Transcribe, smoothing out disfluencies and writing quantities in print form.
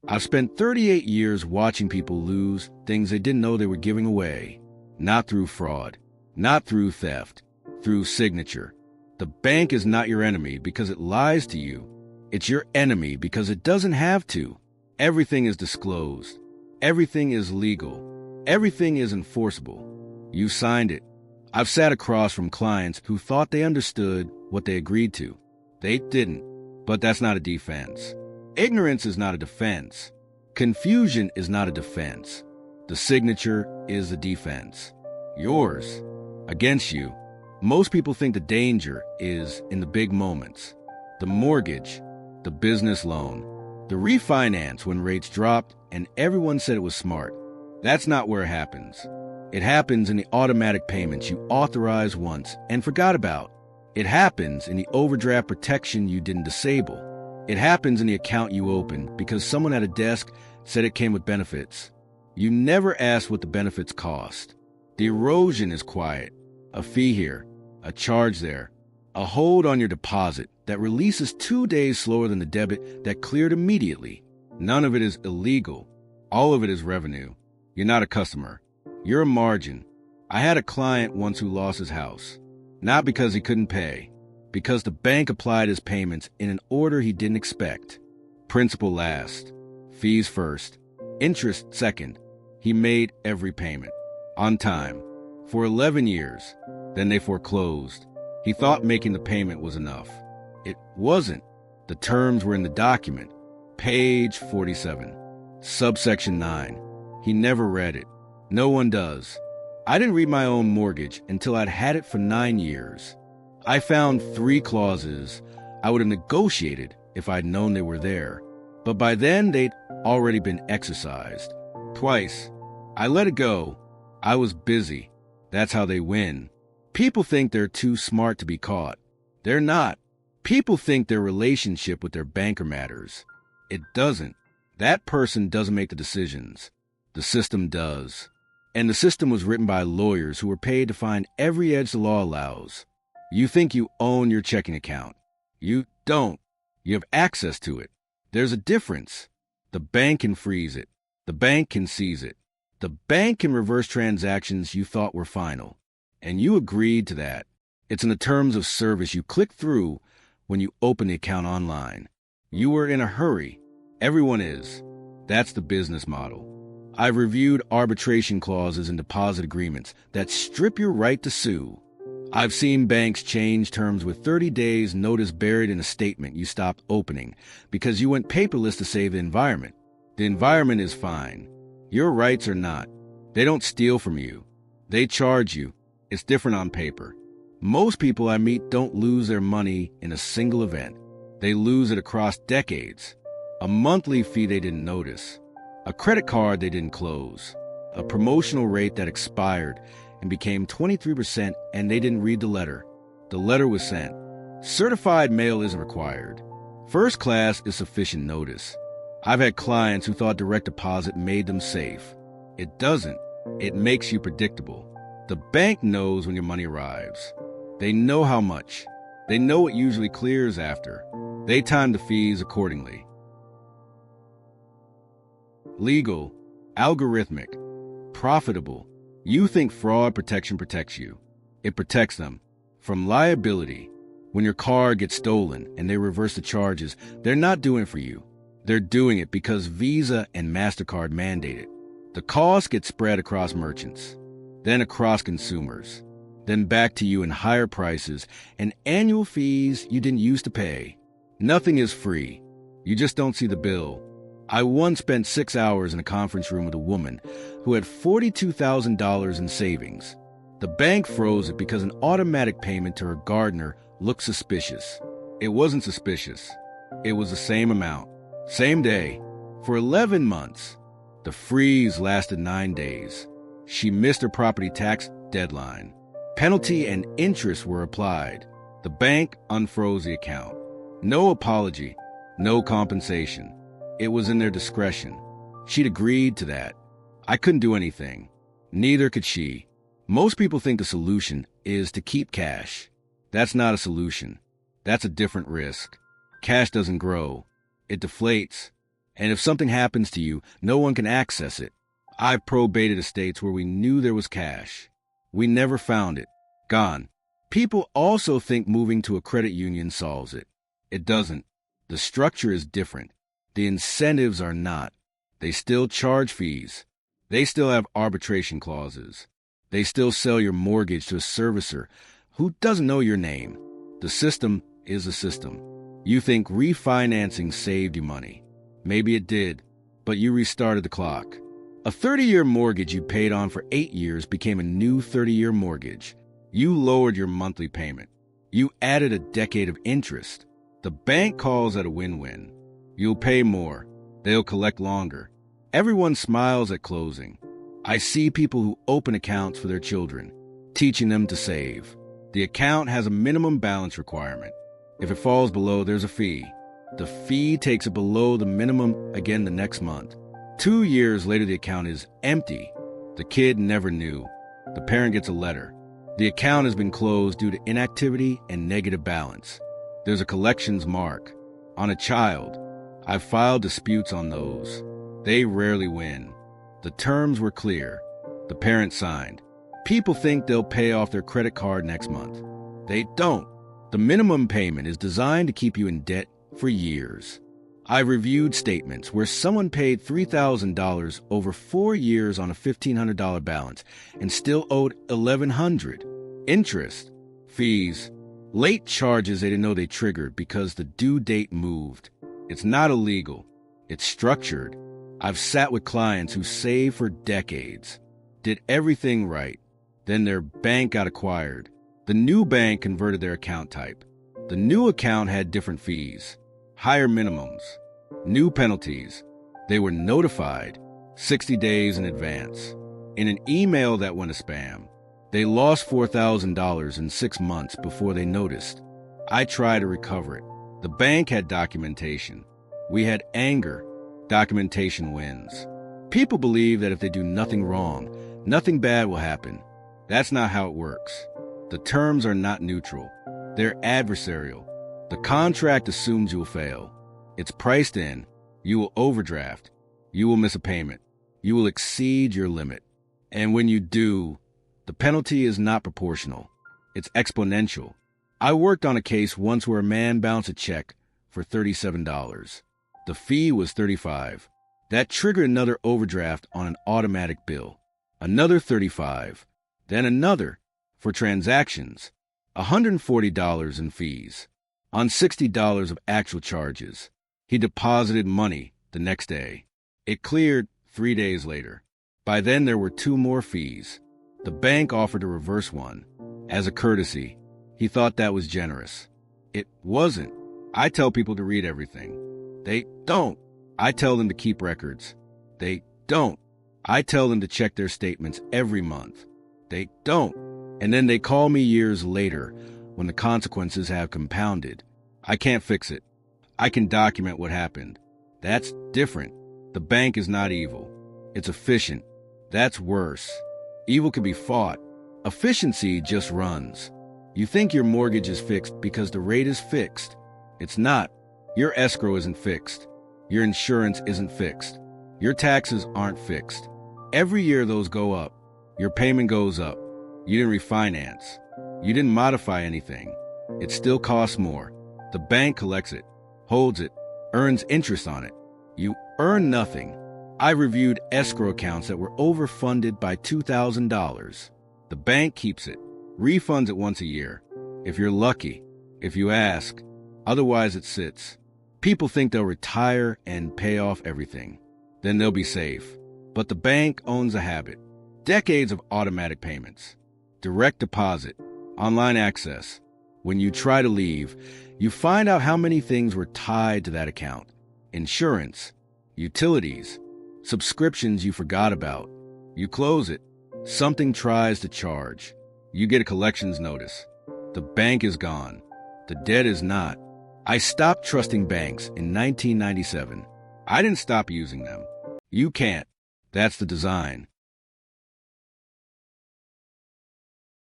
I've spent 38 years watching people lose things they didn't know they were giving away. Not through fraud, not through theft, through signature. The bank is not your enemy because it lies to you. It's your enemy because it doesn't have to. Everything is disclosed. Everything is legal. Everything is enforceable. You signed it. I've sat across from clients who thought they understood what they agreed to. They didn't, but that's not a defense. Ignorance is not a defense. Confusion is not a defense. The signature is a defense. Yours. Against you. Most people think the danger is in the big moments. The mortgage, the business loan, the refinance when rates dropped and everyone said it was smart. That's not where it happens. It happens in the automatic payments you authorized once and forgot about. It happens in the overdraft protection you didn't disable. It happens in the account you opened because someone at a desk said it came with benefits. You never asked what the benefits cost. The erosion is quiet. A fee here, a charge there, a hold on your deposit that releases 2 days slower than the debit that cleared immediately. None of it is illegal. All of it is revenue. You're not a customer. You're a margin. I had a client once who lost his house. Not because he couldn't pay, because the bank applied his payments in an order he didn't expect. Principal last, fees first, interest second. He made every payment, on time, for 11 years. Then they foreclosed. He thought making the payment was enough. It wasn't. The terms were in the document. Page 47, subsection 9. He never read it. No one does. I didn't read my own mortgage until I'd had it for 9 years. I found 3 clauses I would have negotiated if I'd known they were there, but by then they'd already been exercised. Twice. I let it go. I was busy. That's how they win. People think they're too smart to be caught. They're not. People think their relationship with their banker matters. It doesn't. That person doesn't make the decisions. The system does. And the system was written by lawyers who were paid to find every edge the law allows. You think you own your checking account. You don't. You have access to it. There's a difference. The bank can freeze it. The bank can seize it. The bank can reverse transactions you thought were final. And you agreed to that. It's in the terms of service you click through when you open the account online. You were in a hurry. Everyone is. That's the business model. I've reviewed arbitration clauses in deposit agreements that strip your right to sue. I've seen banks change terms with 30 days notice buried in a statement you stopped opening because you went paperless to save the environment. The environment is fine. Your rights are not. They don't steal from you. They charge you. It's different on paper. Most people I meet don't lose their money in a single event. They lose it across decades. A monthly fee they didn't notice. A credit card they didn't close. A promotional rate that expired and became 23% and they didn't read the letter. The letter was sent. Certified mail isn't required. First class is sufficient notice. I've had clients who thought direct deposit made them safe. It doesn't. It makes you predictable. The bank knows when your money arrives. They know how much. They know what usually clears after. They time the fees accordingly. Legal, algorithmic, profitable. You think fraud protection protects you. It protects them from liability. When your car gets stolen and they reverse the charges, they're not doing it for you. They're doing it because Visa and MasterCard mandate it. The cost gets spread across merchants, then across consumers, then back to you in higher prices and annual fees you didn't used to pay. Nothing is free. You just don't see the bill. I once spent 6 hours in a conference room with a woman who had $42,000 in savings. The bank froze it because an automatic payment to her gardener looked suspicious. It wasn't suspicious. It was the same amount, same day, for 11 months. The freeze lasted 9 days. She missed her property tax deadline. Penalty and interest were applied. The bank unfroze the account. No apology, no compensation. It was in their discretion. She'd agreed to that. I couldn't do anything. Neither could she. Most people think the solution is to keep cash. That's not a solution. That's a different risk. Cash doesn't grow. It deflates. And if something happens to you, no one can access it. I've probated estates where we knew there was cash. We never found it. Gone. People also think moving to a credit union solves it. It doesn't. The structure is different. The incentives are not. They still charge fees. They still have arbitration clauses. They still sell your mortgage to a servicer who doesn't know your name. The system is a system. You think refinancing saved you money. Maybe it did, but you restarted the clock. A 30-year mortgage you paid on for 8 years became a new 30-year mortgage. You lowered your monthly payment. You added a decade of interest. The bank calls it a win-win. You'll pay more. They'll collect longer. Everyone smiles at closing. I see people who open accounts for their children, teaching them to save. The account has a minimum balance requirement. If it falls below, there's a fee. The fee takes it below the minimum again the next month. 2 years later, the account is empty. The kid never knew. The parent gets a letter. The account has been closed due to inactivity and negative balance. There's a collections mark. On a child, I've filed disputes on those. They rarely win. The terms were clear. The parent signed. People think they'll pay off their credit card next month. They don't. The minimum payment is designed to keep you in debt for years. I've reviewed statements where someone paid $3,000 over 4 years on a $1,500 balance and still owed $1,100. Interest, fees, late charges they didn't know they triggered because the due date moved. It's not illegal. It's structured. I've sat with clients who saved for decades, did everything right. Then their bank got acquired. The new bank converted their account type. The new account had different fees, higher minimums, new penalties. They were notified 60 days in advance. In an email that went to spam, they lost $4,000 in 6 months before they noticed. I tried to recover it. The bank had documentation. We had anger. Documentation wins. People believe that if they do nothing wrong, nothing bad will happen. That's not how it works. The terms are not neutral. They're adversarial. The contract assumes you will fail. It's priced in. You will overdraft. You will miss a payment. You will exceed your limit. And when you do, the penalty is not proportional. It's exponential. I worked on a case once where a man bounced a check for $37. The fee was $35. That triggered another overdraft on an automatic bill. Another $35. Then another for transactions. $140 in fees. On $60 of actual charges. He deposited money the next day. It cleared 3 days later. By then there were 2 more fees. The bank offered to reverse one. As a courtesy, he thought that was generous. It wasn't. I tell people to read everything. They don't. I tell them to keep records. They don't. I tell them to check their statements every month. They don't. And then they call me years later when the consequences have compounded. I can't fix it. I can document what happened. That's different. The bank is not evil. It's efficient. That's worse. Evil can be fought. Efficiency just runs. You think your mortgage is fixed because the rate is fixed. It's not. Your escrow isn't fixed. Your insurance isn't fixed. Your taxes aren't fixed. Every year those go up. Your payment goes up. You didn't refinance. You didn't modify anything. It still costs more. The bank collects it, holds it, earns interest on it. You earn nothing. I reviewed escrow accounts that were overfunded by $2,000. The bank keeps it, refunds it once a year. If you're lucky, if you ask, otherwise it sits. People think they'll retire and pay off everything. Then they'll be safe. But the bank owns a habit. Decades of automatic payments. Direct deposit. Online access. When you try to leave, you find out how many things were tied to that account. Insurance. Utilities. Subscriptions you forgot about. You close it. Something tries to charge. You get a collections notice. The bank is gone. The debt is not. I stopped trusting banks in 1997. I didn't stop using them. You can't. That's the design.